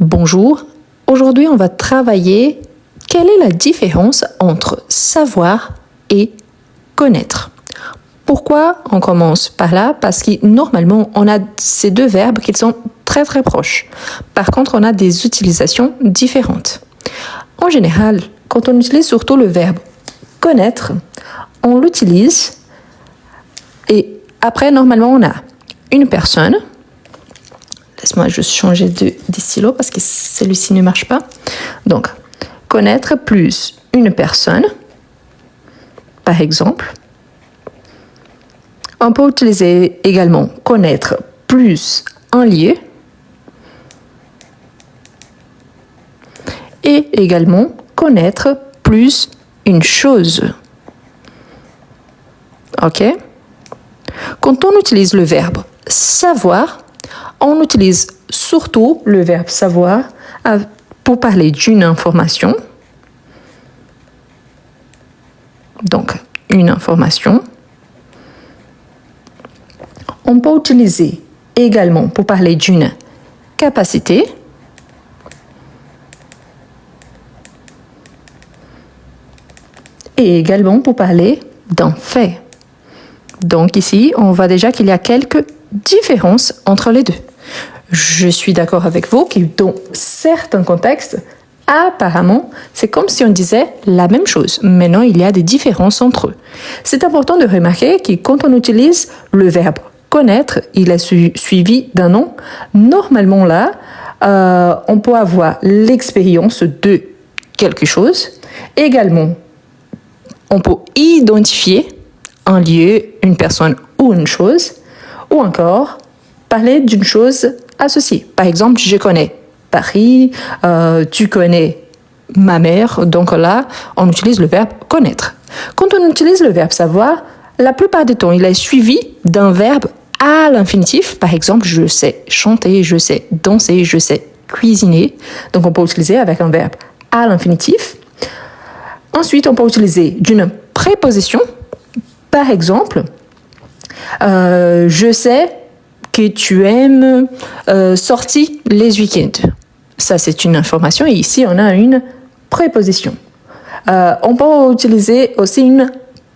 Bonjour, aujourd'hui on va travailler quelle est la différence entre savoir et connaître. Pourquoi on commence par là? Parce que normalement on a ces deux verbes qui sont très proches. Par contre on a des utilisations différentes. En général, quand on utilise surtout le verbe connaître, on l'utilise et après normalement on a une personne. Laisse-moi juste changer de stylo parce que celui-ci ne marche pas. Donc, connaître plus une personne, par exemple. On peut utiliser également connaître plus un lieu. Et également connaître plus une chose. OK? Quand on utilise le verbe savoir, on utilise surtout le verbe savoir pour parler d'une information. Donc, une information. On peut utiliser également pour parler d'une capacité. Et également pour parler d'un fait. Donc ici, on voit déjà qu'il y a quelques différences entre les deux. Je suis d'accord avec vous que dans certains contextes, apparemment, c'est comme si on disait la même chose. Maintenant, il y a des différences entre eux. C'est important de remarquer que quand on utilise le verbe connaître, il est suivi d'un nom. Normalement, là, on peut avoir l'expérience de quelque chose. Également, on peut identifier un lieu, une personne ou une chose, ou encore parler d'une chose associée. Par exemple, je connais Paris, tu connais ma mère, donc là, on utilise le verbe connaître. Quand on utilise le verbe savoir, la plupart du temps, il est suivi d'un verbe à l'infinitif. Par exemple, je sais chanter, je sais danser, je sais cuisiner. Donc, on peut utiliser avec un verbe à l'infinitif. Ensuite, on peut utiliser d'une préposition. Par exemple, je sais que tu aimes sortir les week-ends. Ça, c'est une information et ici, on a une préposition. On peut utiliser aussi une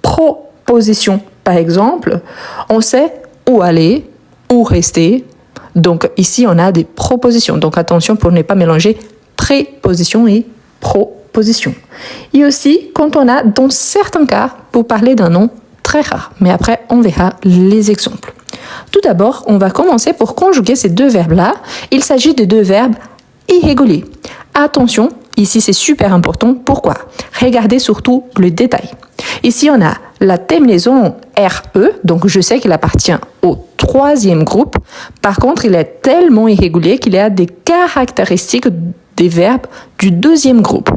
proposition. Par exemple, on sait où aller, où rester. Donc, ici, on a des propositions. Donc, attention pour ne pas mélanger préposition et proposition. Et aussi, quand on a, dans certains cas, pour parler d'un nom très rare. Mais après, on verra les exemples. Tout d'abord, on va commencer pour conjuguer ces deux verbes-là. Il s'agit de deux verbes irréguliers. Attention, ici c'est super important. Pourquoi? Regardez surtout le détail. Ici, on a la terminaison RE, donc je sais qu'il appartient au troisième groupe. Par contre, il est tellement irrégulier qu'il a des caractéristiques des verbes du deuxième groupe.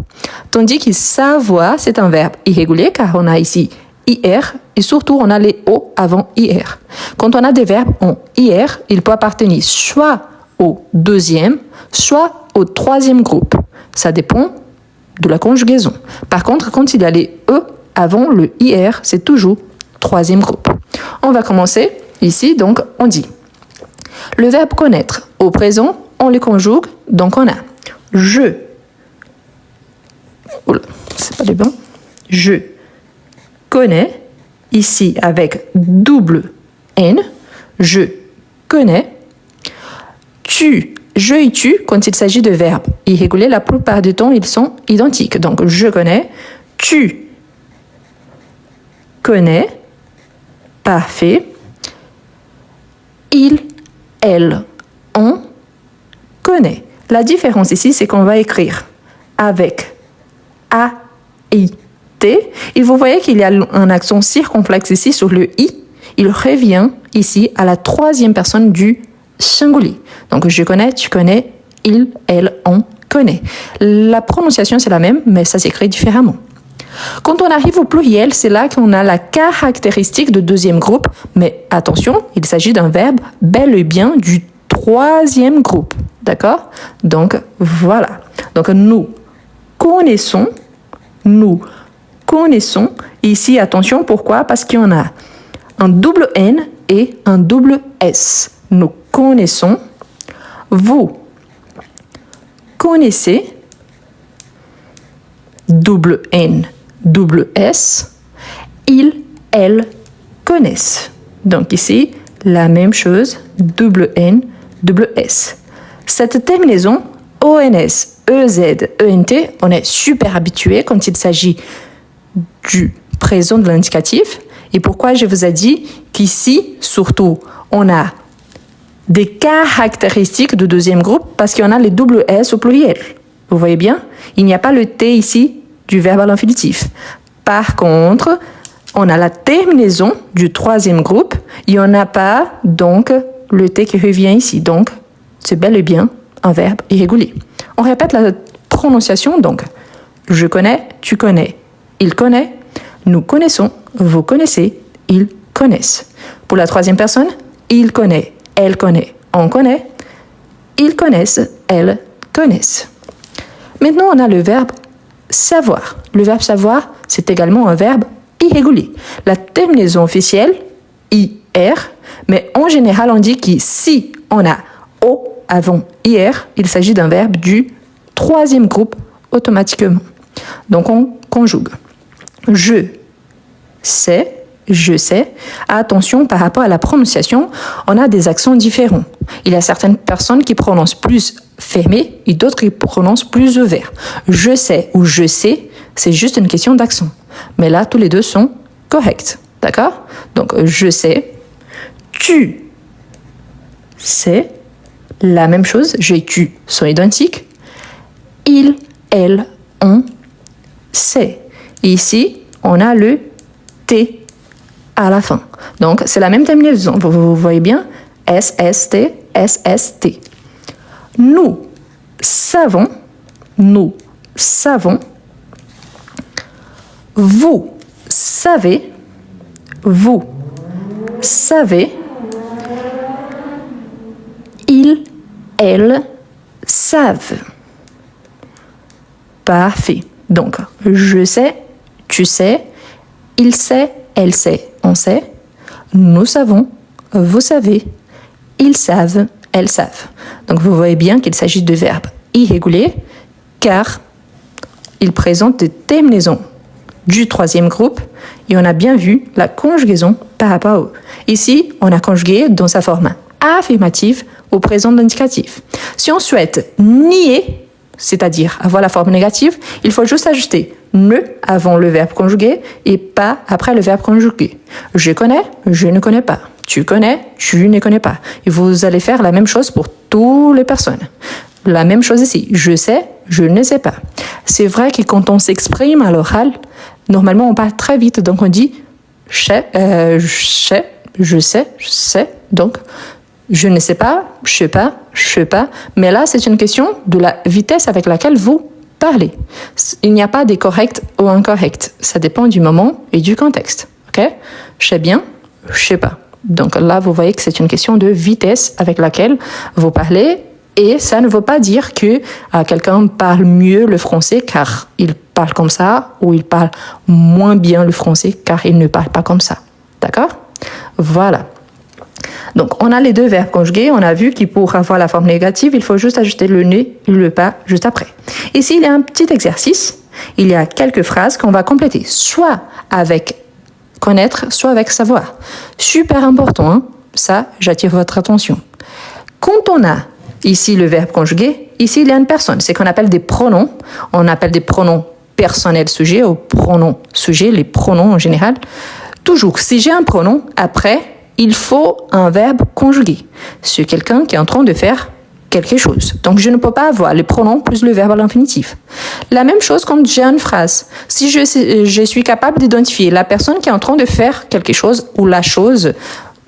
Tandis que savoir, c'est un verbe irrégulier car on a ici IR et surtout on a les O avant IR. Quand on a des verbes en IR, il peut appartenir soit au deuxième, soit au troisième groupe. Ça dépend de la conjugaison. Par contre, quand il y a les E avant le IR, c'est toujours troisième groupe. On va commencer ici, donc on dit le verbe connaître au présent, on le conjugue, donc on a je. Oula, c'est pas le bon. Je connais, ici avec double N, je connais. Tu, je et tu, quand il s'agit de verbes irréguliers, la plupart du temps, ils sont identiques. Donc, je connais, tu connais, parfait. Il, elle, on connaît. La différence ici, c'est qu'on va écrire avec A, I, T. Et vous voyez qu'il y a un accent circonflexe ici sur le I. Il revient ici à la troisième personne du singulier. Donc, je connais, tu connais, il, elle, on connaît. La prononciation, c'est la même, mais ça s'écrit différemment. Quand on arrive au pluriel, c'est là qu'on a la caractéristique de deuxième groupe. Mais attention, il s'agit d'un verbe bel et bien du troisième groupe. D'accord? Donc, voilà. Donc, nous connaissons. Ici, attention, pourquoi? Parce qu'il y en a un double N et un double S. Nous connaissons. Vous connaissez, double N, double S, ils, elles connaissent. Donc ici, la même chose, double N, double S. Cette terminaison, ONS, EZ, ENT, on est super habitué quand il s'agit du présent de l'indicatif. Et pourquoi je vous ai dit qu'ici, surtout, on a des caractéristiques de deuxième groupe parce qu'il y en a les double S au pluriel. Vous voyez bien? Il n'y a pas le T ici du verbe à l'infinitif. Par contre, on a la terminaison du troisième groupe. Il n'y en a pas, donc, le T qui revient ici. Donc, c'est bel et bien un verbe irrégulier. On répète la prononciation, donc. Je connais, tu connais, il connaît, nous connaissons, vous connaissez, ils connaissent. Pour la troisième personne, il connaît, elle connaît, on connaît, ils connaissent, elles connaissent. Maintenant, on a le verbe savoir. Le verbe savoir, c'est également un verbe irrégulier. La terminaison officielle, IR, mais en général, on dit que si on a O avant IR, il s'agit d'un verbe du troisième groupe automatiquement. Donc, on conjugue. Je sais. Attention, par rapport à la prononciation, on a des accents différents. Il y a certaines personnes qui prononcent plus fermé et d'autres qui prononcent plus ouvert. Je sais ou je sais, c'est juste une question d'accent. Mais là, tous les deux sont corrects. D'accord? Donc, je sais. Tu sais. La même chose, je et tu sont identiques. Il, elle, on sait. Et ici, on a le T à la fin. Donc, c'est la même terminaison. Vous voyez bien? SST, SST. Nous savons. Vous savez. Ils, elles savent. Parfait. Donc, je sais, tu sais, il sait, elle sait, on sait. Nous savons, vous savez, ils savent, elles savent. Donc, vous voyez bien qu'il s'agit de verbes irréguliers car ils présentent des terminaisons du troisième groupe et on a bien vu la conjugaison par rapport à eux. Ici, on a conjugué dans sa forme affirmative au présent de l'indicatif. Si on souhaite nier, c'est-à-dire avoir la forme négative, il faut juste ajouter ne avant le verbe conjugué et pas après le verbe conjugué. Je connais, je ne connais pas. Tu connais, tu ne connais pas. Et vous allez faire la même chose pour toutes les personnes. La même chose ici. Je sais, je ne sais pas. C'est vrai que quand on s'exprime à l'oral, normalement on parle très vite. Donc on dit je sais. Donc je ne sais pas, je sais pas. Mais là, c'est une question de la vitesse avec laquelle vous parlez. Il n'y a pas des corrects ou incorrects. Ça dépend du moment et du contexte. Ok? Je sais bien, je sais pas. Donc là, vous voyez que c'est une question de vitesse avec laquelle vous parlez. Et ça ne veut pas dire que quelqu'un parle mieux le français car il parle comme ça ou il parle moins bien le français car il ne parle pas comme ça. D'accord? Voilà. Donc, on a les deux verbes conjugués. On a vu que pour avoir la forme négative, il faut juste ajouter le ne, le pas juste après. Ici, il y a un petit exercice. Il y a quelques phrases qu'on va compléter, soit avec connaître, soit avec savoir. Super important, hein? Ça, j'attire votre attention. Quand on a ici le verbe conjugué, ici, il y a une personne. C'est qu'on appelle des pronoms. On appelle des pronoms personnels sujets ou pronoms sujets, les pronoms en général. Toujours, si j'ai un pronom, après, il faut un verbe conjugué. C'est quelqu'un qui est en train de faire quelque chose. Donc, je ne peux pas avoir le pronom plus le verbe à l'infinitif. La même chose quand j'ai une phrase. Si je suis capable d'identifier la personne qui est en train de faire quelque chose ou la chose,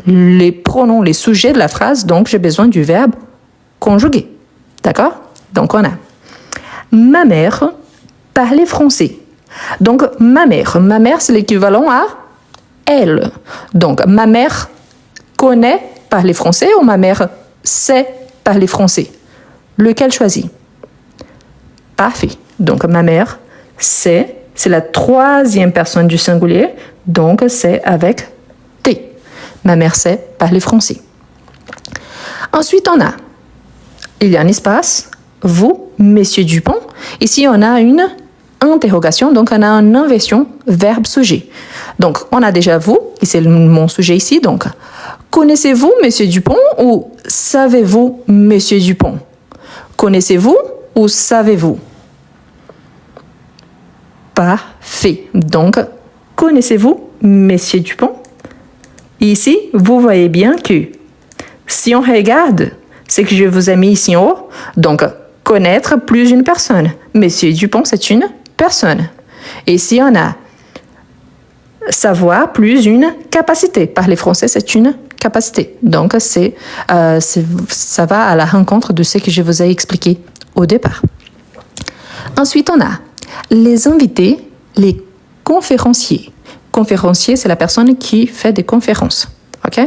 les pronoms, les sujets de la phrase, donc j'ai besoin du verbe conjugué. D'accord? Donc, on a ma mère parlait français. Donc, ma mère, c'est l'équivalent à elle. Donc, ma mère connaît parler français ou ma mère sait parler français. Lequel choisit? Parfait. Donc, ma mère sait, c'est la troisième personne du singulier, donc c'est avec T. Ma mère sait parler français. Ensuite, il y a un espace, vous, Monsieur Dupont? Ici, on a une interrogation, donc on a une inversion verbe-sujet. Donc, on a déjà vous, et c'est mon sujet ici, donc connaissez-vous Monsieur Dupont ou savez-vous Monsieur Dupont? Connaissez-vous ou savez-vous? Parfait. Donc, connaissez-vous Monsieur Dupont? Ici, vous voyez bien que si on regarde ce que je vous ai mis ici en haut, donc connaître plus une personne. Monsieur Dupont, c'est une personne. Et ici, on a savoir plus une capacité. Parler français, c'est une capacité. Donc, ça va à la rencontre de ce que je vous ai expliqué au départ. Ensuite, on a les invités, les conférenciers. Conférencier, c'est la personne qui fait des conférences. OK?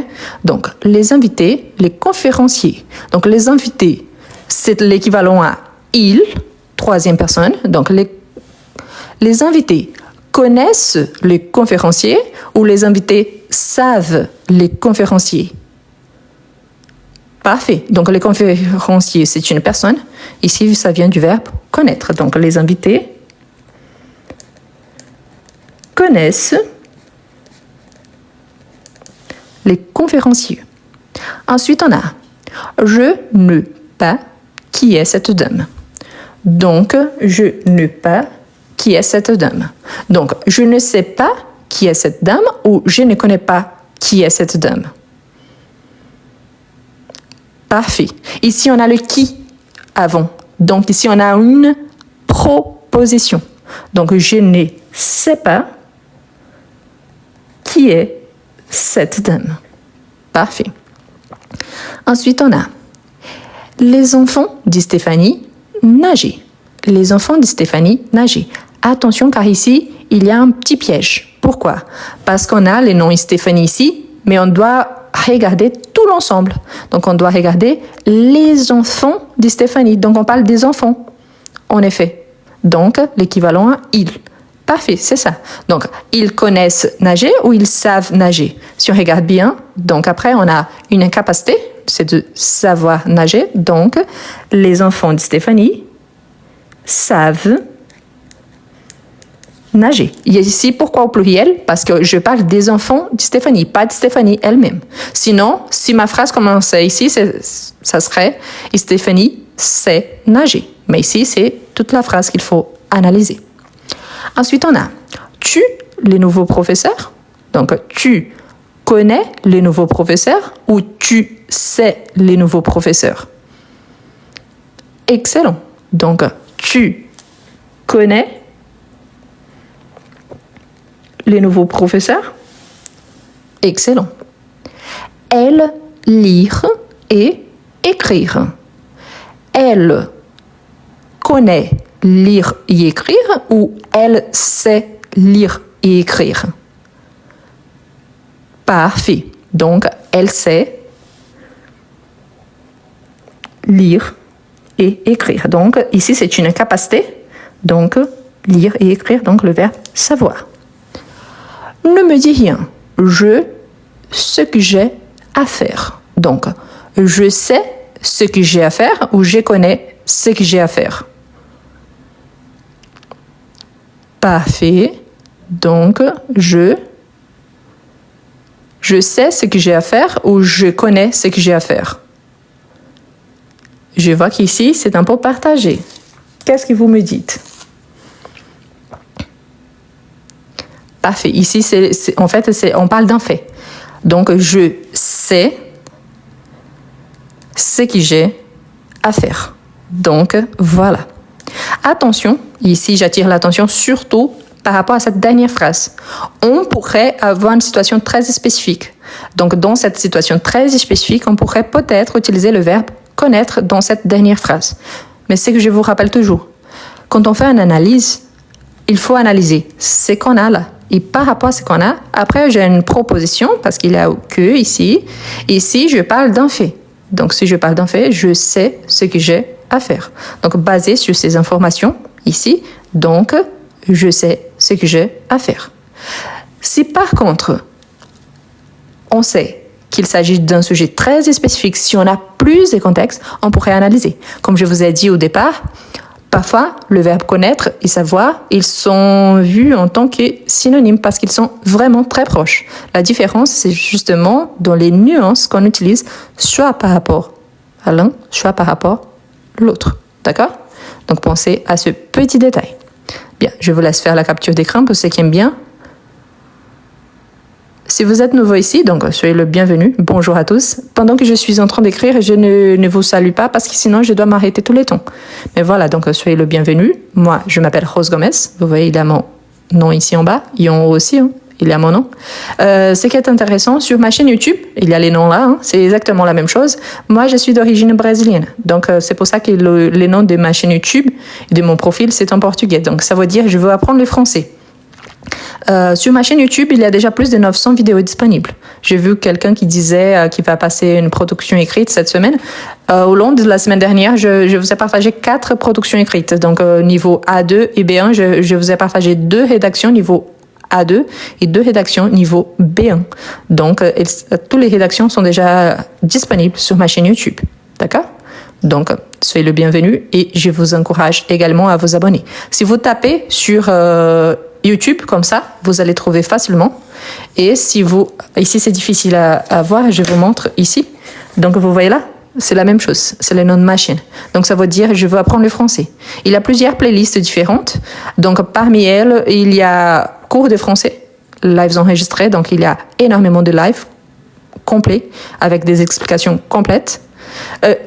Donc, les invités, les conférenciers. Donc, les invités, c'est l'équivalent à il, troisième personne. Donc, les invités connaissent les conférenciers ou les invités savent les conférenciers? Parfait. Donc, les conférenciers, c'est une personne. Ici, ça vient du verbe connaître. Donc, les invités connaissent les conférenciers. Ensuite, on a je ne pas qui est cette dame. Donc, je ne pas qui est cette dame. Donc, je ne sais pas qui est cette dame ou je ne connais pas qui est cette dame. Parfait. Ici, on a le qui avant. Donc, ici, on a une proposition. Donc, je ne sais pas qui est cette dame. Parfait. Ensuite, on a les enfants de Stéphanie nager. Les enfants de Stéphanie nager. Attention, car ici, il y a un petit piège. Pourquoi? Parce qu'on a les noms Stéphanie ici, mais on doit regarder tout l'ensemble. Donc, on doit regarder les enfants de Stéphanie. Donc, on parle des enfants, en effet. Donc, l'équivalent à « ils ». Parfait, c'est ça. Donc, ils connaissent nager ou ils savent nager. Si on regarde bien, donc après, on a une incapacité, c'est de savoir nager. Donc, les enfants de Stéphanie savent nager. Ici, pourquoi au pluriel? Parce que je parle des enfants de Stéphanie, pas de Stéphanie elle-même. Sinon, si ma phrase commençait ici, ça serait « Stéphanie sait nager ». Mais ici, c'est toute la phrase qu'il faut analyser. Ensuite, on a « tu, les nouveaux professeurs ». Donc, tu connais les nouveaux professeurs ou tu sais les nouveaux professeurs. Excellent. Donc, tu connais les nouveaux professeurs. Excellent. Elle lire et écrire. Elle connaît lire et écrire ou elle sait lire et écrire? Parfait. Donc, elle sait lire et écrire. Donc, ici, c'est une capacité. Donc, lire et écrire, donc le verbe savoir. Ne me dis rien. Je ce que j'ai à faire. Donc, je sais ce que j'ai à faire ou je connais ce que j'ai à faire. Parfait. Donc, je sais ce que j'ai à faire ou je connais ce que j'ai à faire. Je vois qu'ici, c'est un peu partagé. Qu'est-ce que vous me dites? Parfait. Ici, en fait, on parle d'un fait. Donc, je sais ce que j'ai à faire. Donc, voilà. Attention, ici, j'attire l'attention surtout par rapport à cette dernière phrase. On pourrait avoir une situation très spécifique. Donc, dans cette situation très spécifique, on pourrait peut-être utiliser le verbe connaître dans cette dernière phrase. Mais c'est que je vous rappelle toujours, quand on fait une analyse, il faut analyser ce qu'on a là. Et par rapport à ce qu'on a, après, j'ai une proposition, parce qu'il y a que ici. Ici, je parle d'un fait. Donc, si je parle d'un fait, je sais ce que j'ai à faire. Donc, basé sur ces informations ici, donc, je sais ce que j'ai à faire. Si par contre, on sait qu'il s'agit d'un sujet très spécifique, si on a plus de contexte, on pourrait analyser. Comme je vous ai dit au départ, parfois, le verbe connaître et savoir, ils sont vus en tant que synonymes parce qu'ils sont vraiment très proches. La différence, c'est justement dans les nuances qu'on utilise, soit par rapport à l'un, soit par rapport à l'autre. D'accord? Donc, pensez à ce petit détail. Bien, je vous laisse faire la capture d'écran pour ceux qui aiment bien. Si vous êtes nouveau ici, donc soyez le bienvenu. Bonjour à tous. Pendant que je suis en train d'écrire, je ne vous salue pas parce que sinon je dois m'arrêter tous les temps. Mais voilà, donc soyez le bienvenu. Moi, je m'appelle Rose Gomez. Vous voyez, il y a mon nom ici en bas. Et en haut aussi, il y a mon nom. Ce qui est intéressant, sur ma chaîne YouTube, il y a les noms là, c'est exactement la même chose. Moi, je suis d'origine brésilienne. Donc, c'est pour ça que les noms de ma chaîne YouTube et de mon profil, c'est en portugais. Donc, ça veut dire je veux apprendre le français. Sur ma chaîne YouTube, il y a déjà plus de 900 vidéos disponibles. J'ai vu quelqu'un qui disait qu'il va passer une production écrite cette semaine. Au long de la semaine dernière, je vous ai partagé 4 productions écrites. Donc, niveau A2 et B1, je vous ai partagé 2 rédactions niveau A2 et 2 rédactions niveau B1. Donc, toutes les rédactions sont déjà disponibles sur ma chaîne YouTube. D'accord? Donc, soyez le bienvenu et je vous encourage également à vous abonner. Si vous tapez sur YouTube, comme ça, vous allez trouver facilement. Et si ici c'est difficile à voir, je vous montre ici. Donc vous voyez là, c'est la même chose, c'est le nom de ma chaîne. Donc ça veut dire je veux apprendre le français. Il y a plusieurs playlists différentes. Donc parmi elles, il y a cours de français, lives enregistrés. Donc il y a énormément de lives complets avec des explications complètes.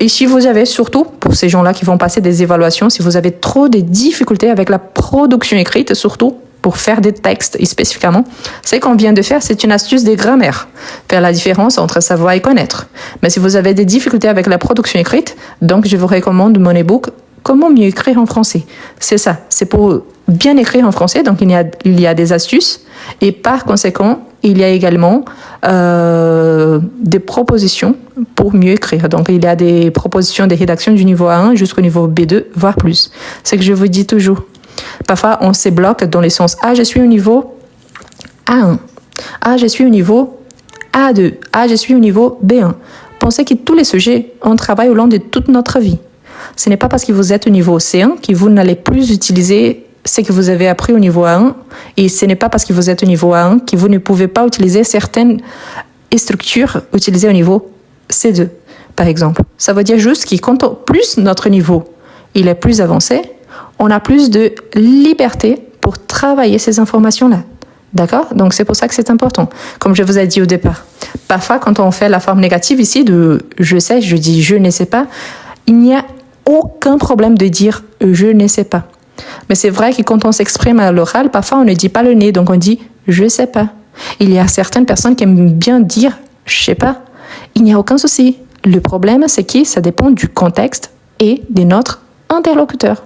Et si vous avez, surtout pour ces gens-là qui vont passer des évaluations, si vous avez trop de difficultés avec la production écrite, surtout pour faire des textes et spécifiquement, ce qu'on vient de faire, c'est une astuce de grammaire, faire la différence entre savoir et connaître. Mais si vous avez des difficultés avec la production écrite, donc je vous recommande mon e-book Comment mieux écrire en français. C'est ça, c'est pour bien écrire en français, donc il y a des astuces et par conséquent, il y a également des propositions pour mieux écrire. Donc, il y a des propositions de rédaction du niveau A1 jusqu'au niveau B2, voire plus. C'est ce que je vous dis toujours. Parfois, on se bloque dans les sens « Ah, je suis au niveau A1 »,« Ah, je suis au niveau A2 »,« Ah, je suis au niveau B1 ». Pensez que tous les sujets, on travaille au long de toute notre vie. Ce n'est pas parce que vous êtes au niveau C1 que vous n'allez plus utiliser ce que vous avez appris au niveau A1 et ce n'est pas parce que vous êtes au niveau A1 que vous ne pouvez pas utiliser certaines structures utilisées au niveau C2, par exemple. Ça veut dire juste que quand plus notre niveau il est plus avancé, on a plus de liberté pour travailler ces informations-là. D'accord? Donc c'est pour ça que c'est important. Comme je vous ai dit au départ, parfois quand on fait la forme négative ici de je sais, je dis je ne sais pas, il n'y a aucun problème de dire je ne sais pas. Mais c'est vrai que quand on s'exprime à l'oral, parfois on ne dit pas le nez, donc on dit je sais pas. Il y a certaines personnes qui aiment bien dire je sais pas. Il n'y a aucun souci. Le problème, c'est que ça dépend du contexte et de notre interlocuteur.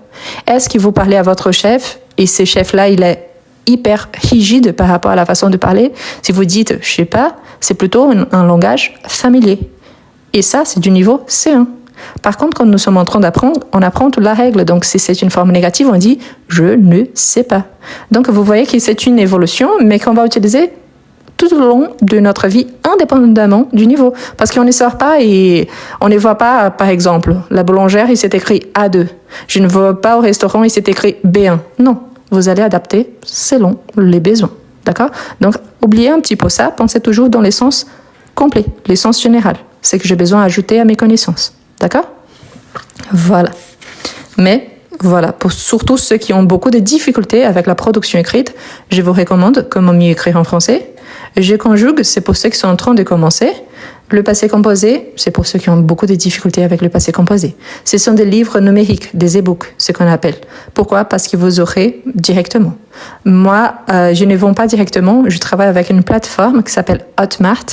Est-ce que vous parlez à votre chef et ce chef-là, il est hyper rigide par rapport à la façon de parler? Si vous dites je sais pas, c'est plutôt un langage familier. Et ça, c'est du niveau C1. Par contre, quand nous sommes en train d'apprendre, on apprend toute la règle. Donc, si c'est une forme négative, on dit « je ne sais pas ». Donc, vous voyez que c'est une évolution, mais qu'on va utiliser tout au long de notre vie, indépendamment du niveau. Parce qu'on ne sort pas et on ne voit pas, par exemple, la boulangère, il s'est écrit A2. Je ne vois pas au restaurant, il s'est écrit B1. Non, vous allez adapter selon les besoins. D'accord? Donc, oubliez un petit peu ça, pensez toujours dans les sens complets, les sens général. C'est que j'ai besoin d'ajouter à mes connaissances. D'accord? Voilà. Mais voilà, pour surtout ceux qui ont beaucoup de difficultés avec la production écrite, je vous recommande Comment mieux écrire en français. Je conjugue, c'est pour ceux qui sont en train de commencer. Le passé composé, c'est pour ceux qui ont beaucoup de difficultés avec le passé composé. Ce sont des livres numériques, des e-books, ce qu'on appelle. Pourquoi? Parce que vous aurez directement. Moi, je ne vends pas directement. Je travaille avec une plateforme qui s'appelle Hotmart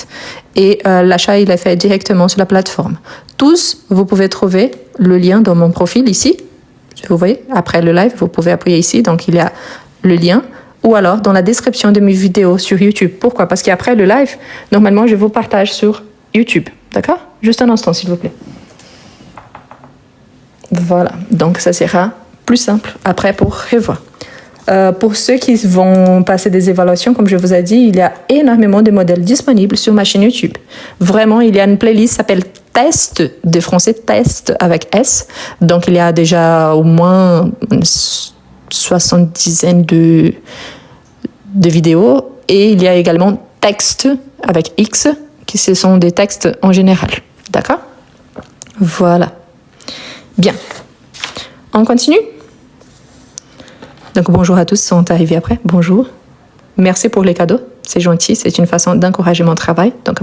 et l'achat, il est fait directement sur la plateforme. Tous, vous pouvez trouver le lien dans mon profil ici. Vous voyez, après le live, vous pouvez appuyer ici. Donc, il y a le lien. Ou alors dans la description de mes vidéos sur YouTube. Pourquoi? Parce qu'après le live, normalement, je vous partage sur YouTube. D'accord? Juste un instant, s'il vous plaît. Voilà. Donc, ça sera plus simple après pour revoir. Pour ceux qui vont passer des évaluations, comme je vous ai dit, il y a énormément de modèles disponibles sur ma chaîne YouTube. Vraiment, il y a une playlist qui s'appelle Test de français, Test avec S. Donc, il y a déjà au moins une 70aine de vidéos. Et il y a également Texte avec X, qui ce sont des textes en général. D'accord? Voilà. Bien. On continue? Donc, bonjour à tous, qui sont arrivés après. Bonjour. Merci pour les cadeaux. C'est gentil. C'est une façon d'encourager mon travail. Donc,